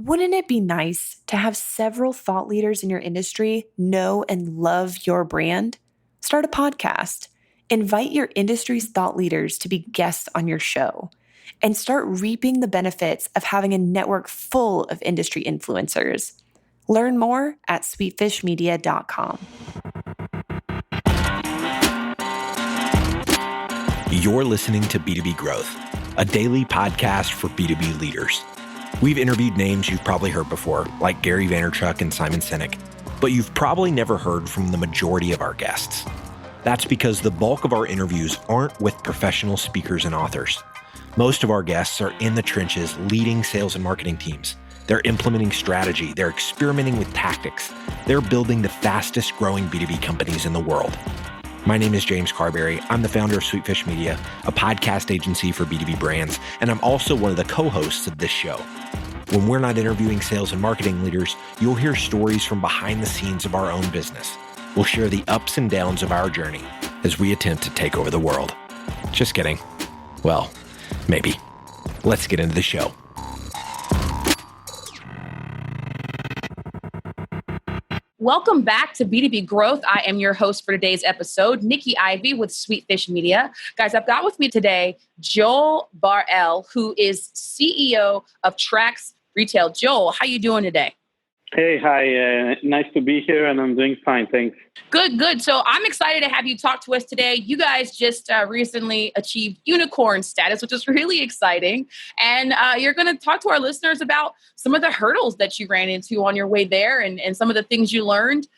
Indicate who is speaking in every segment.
Speaker 1: Wouldn't it be nice to have several thought leaders in your industry know and love your brand? Start a podcast. Invite your industry's thought leaders to be guests on your show and start reaping the benefits of having a network full of industry influencers. Learn more at sweetfishmedia.com.
Speaker 2: You're listening to B2B Growth, a daily podcast for B2B leaders. We've interviewed names you've probably heard before, like Gary Vaynerchuk and Simon Sinek, but you've probably never heard from the majority of our guests. That's because the bulk of our interviews aren't with professional speakers and authors. Most of our guests are in the trenches leading sales and marketing teams. They're implementing strategy. They're experimenting with tactics. They're building the fastest growing B2B companies in the world. My name is James Carberry. I'm the founder of Sweetfish Media, a podcast agency for B2B brands, and I'm also one of the co-hosts of this show. When we're not interviewing sales and marketing leaders, you'll hear stories from behind the scenes of our own business. We'll share the ups and downs of our journey as we attempt to take over the world. Just kidding. Well, maybe. Let's get into the show.
Speaker 3: Welcome back to B2B Growth. I am your host for today's episode, Nikki Ivy with Sweetfish Media. Guys, I've got with me today Joel Barel, who is CEO of Trax Retail. Joel, how you doing today?
Speaker 4: Hey, hi. Nice to be here, and I'm doing fine. Thanks.
Speaker 3: Good. So I'm excited to have you talk to us today. You guys just recently achieved unicorn status, which is really exciting. And you're going to talk to our listeners about some of the hurdles that you ran into on your way there and some of the things you learned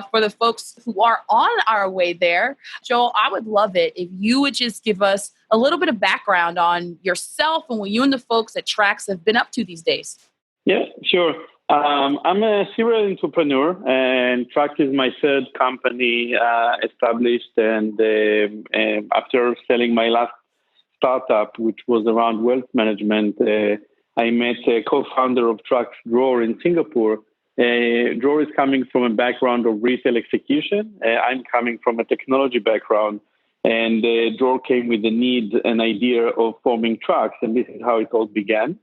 Speaker 3: for the folks who are on our way there. Joel, I would love it if you would just give us a little bit of background on yourself and what you and the folks at Trax have been up to these days.
Speaker 4: Yeah, sure. I'm a serial entrepreneur, and Trax is my third company established. And after selling my last startup, which was around wealth management, I met a co-founder of Trax, Dror, in Singapore. Dror is coming from a background of retail execution. I'm coming from a technology background. And Dror came with the need and idea of forming Trax, and this is how it all began.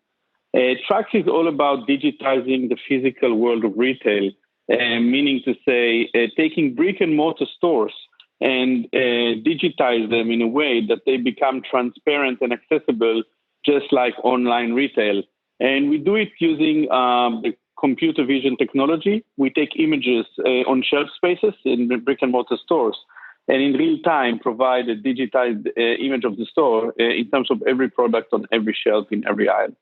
Speaker 4: Trax is all about digitizing the physical world of retail, meaning to say taking brick and mortar stores and digitize them in a way that they become transparent and accessible, just like online retail. And we do it using the computer vision technology. We take images on shelf spaces in the brick and mortar stores, and in real time provide a digitized image of the store in terms of every product on every shelf in every aisle.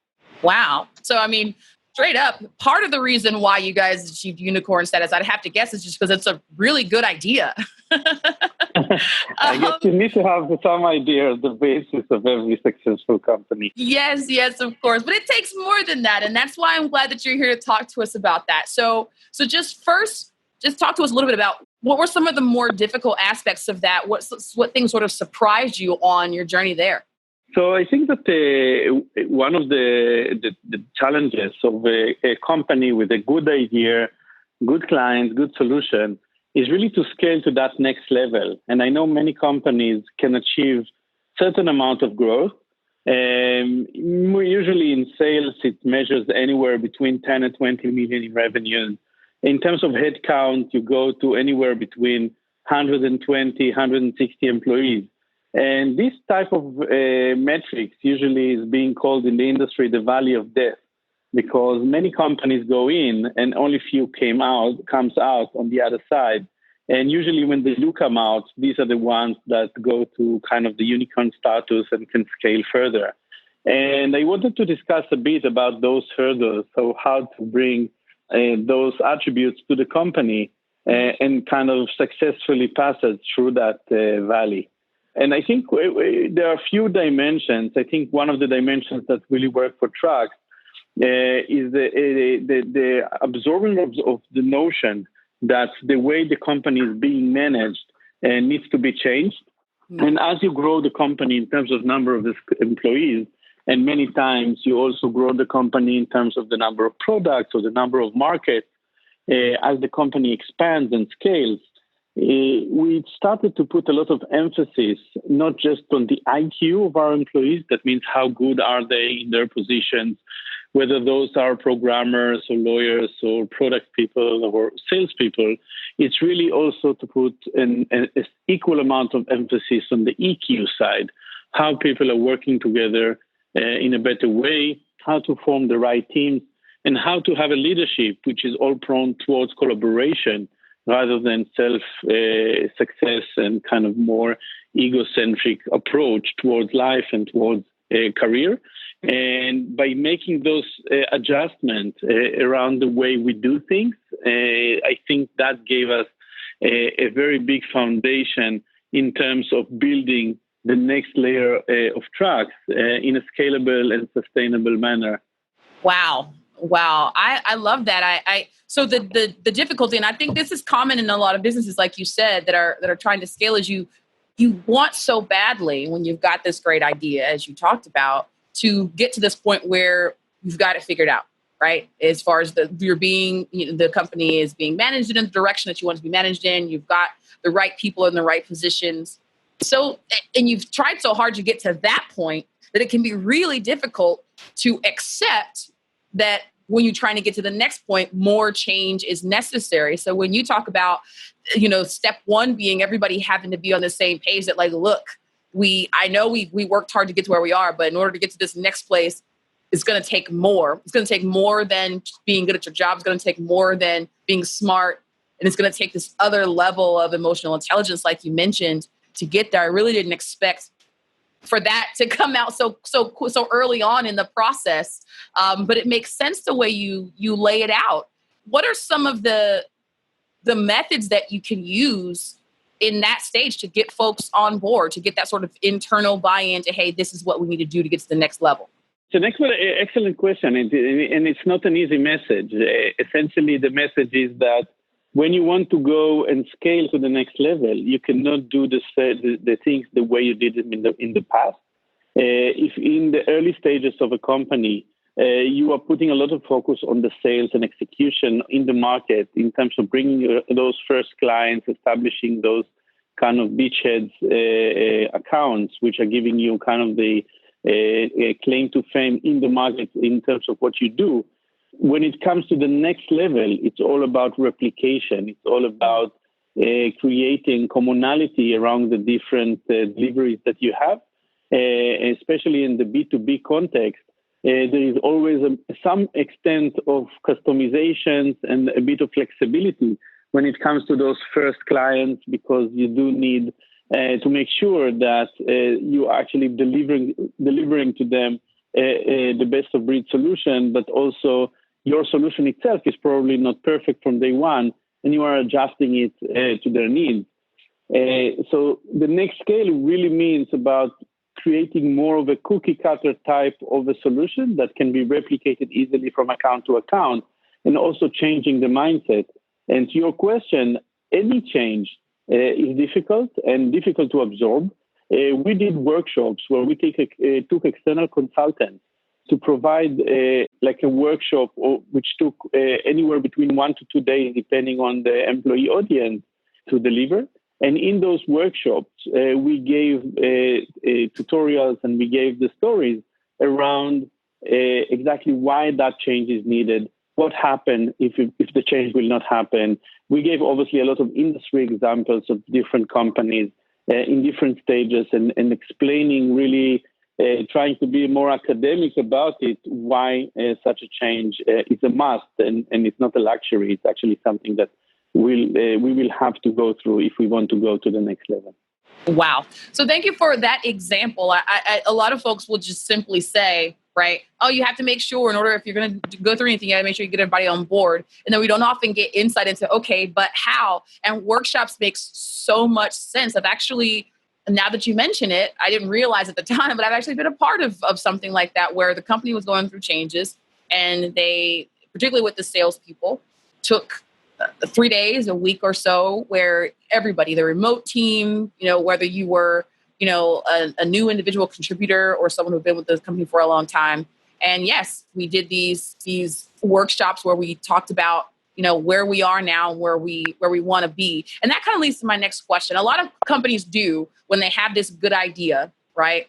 Speaker 3: Wow. So, I mean, straight up, part of the reason why you guys achieved unicorn status, I'd have to guess, is just because it's a really good idea.
Speaker 4: I guess you need to have some idea of the basis of every successful company.
Speaker 3: Yes, of course. But it takes more than that. And that's why I'm glad that you're here to talk to us about that. So just talk to us a little bit about what were some of the more difficult aspects of that? What things sort of surprised you on your journey there?
Speaker 4: So I think that one of the challenges of a company with a good idea, good clients, good solution is really to scale to that next level. And I know many companies can achieve certain amount of growth. Usually in sales, it measures anywhere between 10 and 20 million in revenues. In terms of headcount, you go to anywhere between 120, 160 employees. And this type of metrics usually is being called in the industry the valley of death, because many companies go in and only few comes out on the other side. And usually when they do come out, these are the ones that go to kind of the unicorn status and can scale further. And I wanted to discuss a bit about those hurdles, so how to bring those attributes to the company and kind of successfully pass it through that valley. And I think there are a few dimensions. I think one of the dimensions that really work for Trax is the absorbing of the notion that the way the company is being managed needs to be changed. Mm-hmm. And as you grow the company in terms of number of employees, and many times you also grow the company in terms of the number of products or the number of markets, as the company expands and scales, we started to put a lot of emphasis, not just on the IQ of our employees, that means how good are they in their positions, whether those are programmers or lawyers or product people or salespeople. It's really also to put an equal amount of emphasis on the EQ side, how people are working together in a better way, how to form the right teams, and how to have a leadership which is all prone towards collaboration rather than self-success and kind of more egocentric approach towards life and towards career. And by making those adjustments around the way we do things, I think that gave us a very big foundation in terms of building the next layer of Trax in a scalable and sustainable manner.
Speaker 3: Wow. I love that. So the difficulty, and I think this is common in a lot of businesses, like you said, that are trying to scale, is you want so badly, when you've got this great idea, as you talked about, to get to this point where you've got it figured out, right? As far as the company is being managed in the direction that you want to be managed in, you've got the right people in the right positions. So, and you've tried so hard to get to that point that it can be really difficult to accept that when you're trying to get to the next point, more change is necessary. So when you talk about, step one being everybody having to be on the same page, that like, look, I know we worked hard to get to where we are, but in order to get to this next place, it's going to take more. It's going to take more than being good at your job. It's going to take more than being smart. And it's going to take this other level of emotional intelligence, like you mentioned, to get there. I really didn't expect for that to come out so early on in the process. But it makes sense the way you lay it out. What are some of the methods that you can use in that stage to get folks on board, to get that sort of internal buy-in to, hey, this is what we need to do to get to the next level?
Speaker 4: It's an excellent question, and it's not an easy message. Essentially, the message is that when you want to go and scale to the next level, you cannot do the things the way you did them in the past. If in the early stages of a company, you are putting a lot of focus on the sales and execution in the market in terms of bringing those first clients, establishing those kind of beachheads accounts, which are giving you kind of the claim to fame in the market in terms of what you do. When it comes to the next level, it's all about replication. It's all about creating commonality around the different deliveries that you have, especially in the B2B context. There is always some extent of customizations and a bit of flexibility when it comes to those first clients, because you do need to make sure that you are actually delivering to them the best of breed solution, but also your solution itself is probably not perfect from day one, and you are adjusting it to their needs. So the next scale really means about creating more of a cookie cutter type of a solution that can be replicated easily from account to account, and also changing the mindset. And to your question, any change is difficult and difficult to absorb. We did workshops where we took external consultants to provide like a workshop which took anywhere between 1 to 2 days, depending on the employee audience, to deliver. And in those workshops, we gave tutorials and we gave the stories around exactly why that change is needed, what happened if the change will not happen. We gave obviously a lot of industry examples of different companies in different stages and explaining really, trying to be more academic about it, why such a change is a must and it's not a luxury. It's actually something that we will have to go through if we want to go to the next level.
Speaker 3: Wow. So thank you for that example. A lot of folks will just simply say, right, oh, you have to make sure if you're going to go through anything, you got to make sure you get everybody on board. And then we don't often get insight into, okay, but how? And workshops makes so much sense. I've actually, now that you mention it, I didn't realize at the time, but I've actually been a part of something like that where the company was going through changes, and they, particularly with the salespeople, took 3 days, a week or so, where everybody, the remote team, whether you were, a new individual contributor or someone who'd been with the company for a long time. And yes, we did these workshops where we talked about, where we are now and where we want to be. And that kind of leads to my next question. A lot of companies do, when they have this good idea, right?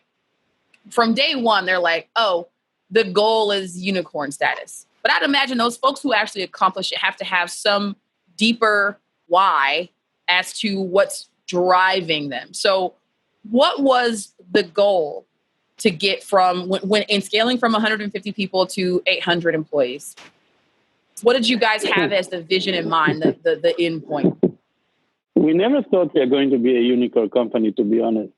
Speaker 3: From day one, they're like, oh, the goal is unicorn status. But I'd imagine those folks who actually accomplish it have to have some deeper why as to what's driving them. So what was the goal to get from when in scaling from 150 people to 800 employees? What did you guys have as the vision in mind, the end point?
Speaker 4: We never thought we are going to be a unicorn company, to be honest.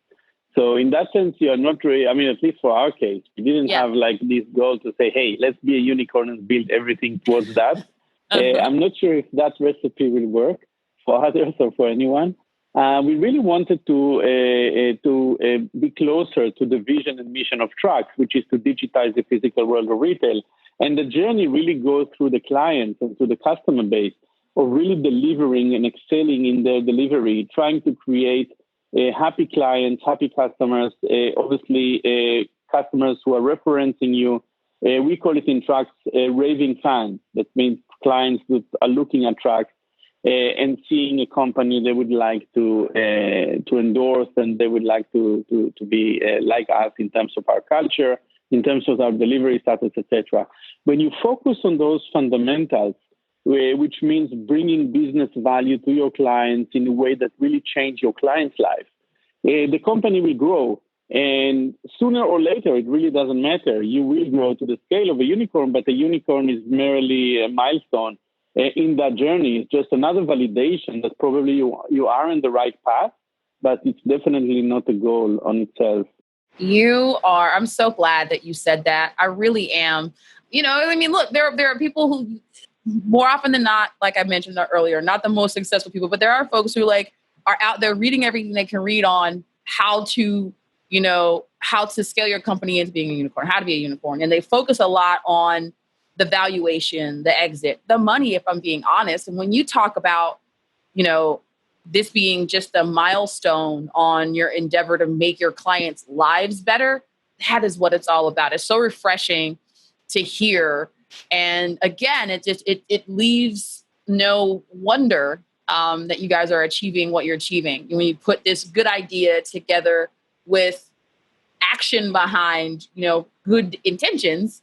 Speaker 4: So in that sense, you are not really, I mean, at least for our case, we didn't have like this goal to say, hey, let's be a unicorn and build everything towards that. I'm not sure if that recipe will work for others or for anyone. We really wanted to be closer to the vision and mission of Trax, which is to digitize the physical world of retail. And the journey really goes through the clients and through the customer base of really delivering and excelling in their delivery, trying to create happy clients, happy customers, obviously customers who are referencing you. We call it in Trax raving fans. That means clients that are looking at Trax and seeing a company they would like to endorse, and they would like to be like us in terms of our culture, in terms of our delivery status, etc. When you focus on those fundamentals, which means bringing business value to your clients in a way that really change your client's life, the company will grow. And sooner or later, it really doesn't matter. You will grow to the scale of a unicorn, but a unicorn is merely a milestone in that journey. It's just another validation that probably you are in the right path, but it's definitely not a goal on itself.
Speaker 3: You are. I'm so glad that you said that. I really am. I mean, look, there are people who, more often than not, like I mentioned earlier, not the most successful people, but there are folks who are out there reading everything they can read on how to scale your company into being a unicorn, how to be a unicorn. And they focus a lot on the valuation, the exit, the money, if I'm being honest. And when you talk about, this being just a milestone on your endeavor to make your clients' lives better, that is what it's all about. It's so refreshing to hear. And again, it leaves no wonder that you guys are achieving what you're achieving. When you put this good idea together with action behind, good intentions,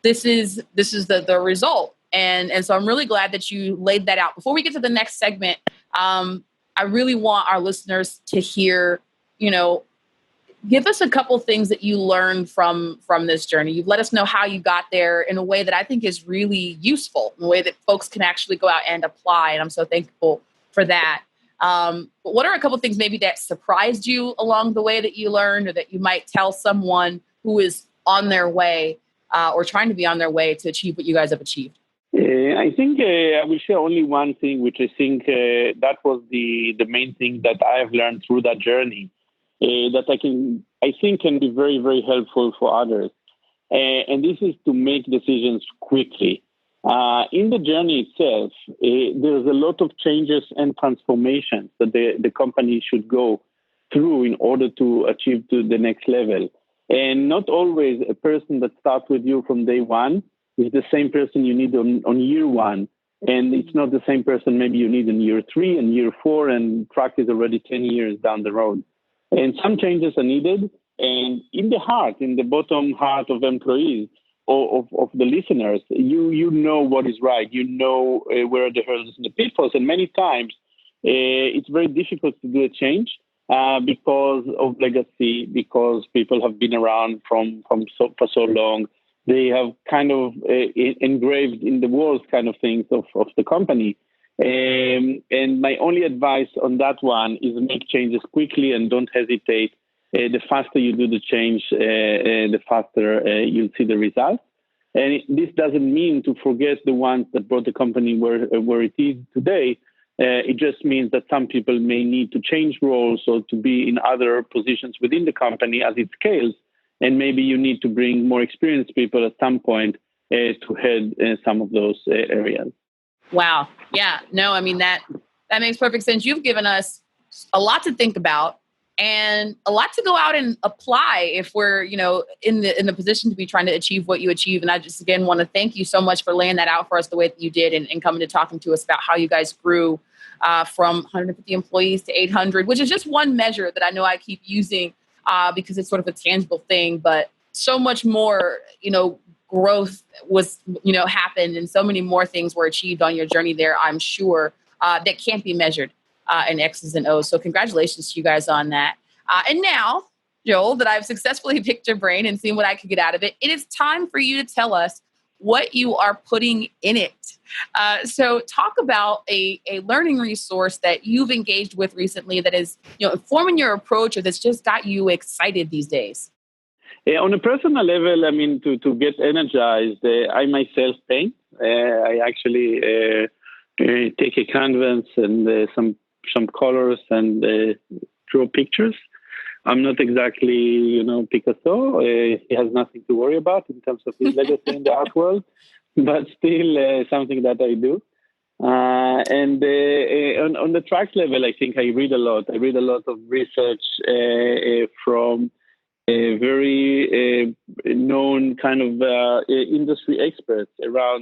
Speaker 3: this is the result. And so I'm really glad that you laid that out. Before we get to the next segment, I really want our listeners to hear, give us a couple things that you learned from this journey. You've let us know how you got there in a way that I think is really useful, in a way that folks can actually go out and apply. And I'm so thankful for that. But what are a couple things maybe that surprised you along the way that you learned, or that you might tell someone who is on their way or trying to be on their way to achieve what you guys have achieved?
Speaker 4: I think I will share only one thing, which I think that was the main thing that I have learned through that journey, that I think can be very, very helpful for others. And this is to make decisions quickly. In the journey itself, there's a lot of changes and transformations that the company should go through in order to achieve to the next level. And not always a person that starts with you from day one is the same person you need on year one. And it's not the same person maybe you need in year 3 and year 4, and Trax is already 10 years down the road. And some changes are needed. And in the bottom heart of employees or of the listeners, you know what is right. You know where are the hurdles and the pitfalls. And many times it's very difficult to do a change because of legacy, because people have been around for so long. They have kind of engraved in the walls kind of things of the company. And my only advice on that one is make changes quickly and don't hesitate. The faster you do the change, the faster you'll see the results. And this doesn't mean to forget the ones that brought the company where it is today. It just means that some people may need to change roles or to be in other positions within the company as it scales. And maybe you need to bring more experienced people at some point to head some of those areas.
Speaker 3: Wow. Yeah. No, I mean, that makes perfect sense. You've given us a lot to think about and a lot to go out and apply if we're, in the position to be trying to achieve what you achieve. And I just, again, want to thank you so much for laying that out for us the way that you did and coming to talking to us about how you guys grew from 150 employees to 800, which is just one measure that I know I keep using because it's sort of a tangible thing, but so much more, growth was, happened, and so many more things were achieved on your journey there, I'm sure, that can't be measured in X's and O's. So congratulations to you guys on that. And now, Joel, that I've successfully picked your brain and seen what I could get out of it, it is time for you to tell us what you are putting in it. So talk about a learning resource that you've engaged with recently that is, informing your approach or that's just got you excited these days.
Speaker 4: On a personal level, I mean, to get energized, I myself paint. I actually take a canvas and some colors and draw pictures. I'm not exactly, Picasso. He has nothing to worry about in terms of his legacy in the art world, but still something that I do. And on the Trax level, I think I read a lot. I read a lot of research from very known kind of industry experts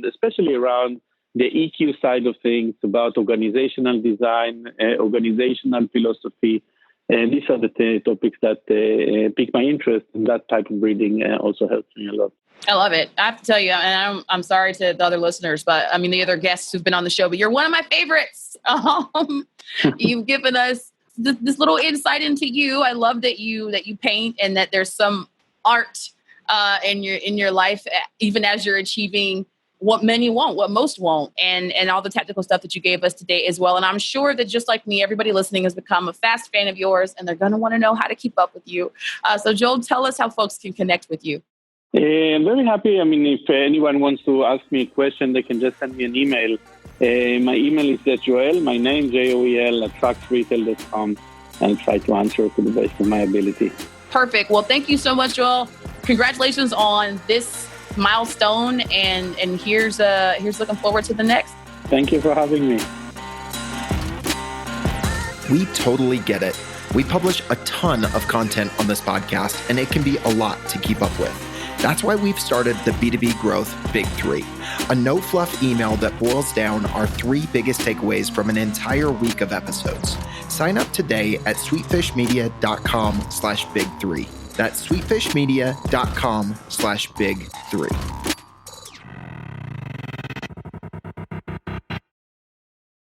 Speaker 4: especially around the EQ side of things, about organizational design, organizational philosophy. And these are the topics that pique my interest, and that type of reading also helps me a lot.
Speaker 3: I love it. I have to tell you, and I'm sorry to the other listeners, but I mean, the other guests who've been on the show, but you're one of my favorites. You've given us this little insight into you. I love that you paint and that there's some art in your life, even as you're achieving what many won't, what most won't, and all the technical stuff that you gave us today as well. And I'm sure that just like me, everybody listening has become a fast fan of yours, and they're going to want to know how to keep up with you. So Joel, tell us how folks can connect with you.
Speaker 4: I'm very happy. I mean, if anyone wants to ask me a question, they can just send me an email. My email is Joel, my name, Joel, at traxretail.com. I'll try to answer to the best of my ability.
Speaker 3: Perfect. Well, thank you so much, Joel. Congratulations on this milestone, and here's looking forward to the next.
Speaker 4: Thank you for having me.
Speaker 2: We totally get it. We publish a ton of content on this podcast, and it can be a lot to keep up with. That's why we've started the B2B Growth Big Three, a no-fluff email that boils down our 3 biggest takeaways from an entire week of episodes. Sign up today at sweetfishmedia.com/big3. That's sweetfishmedia.com/big3.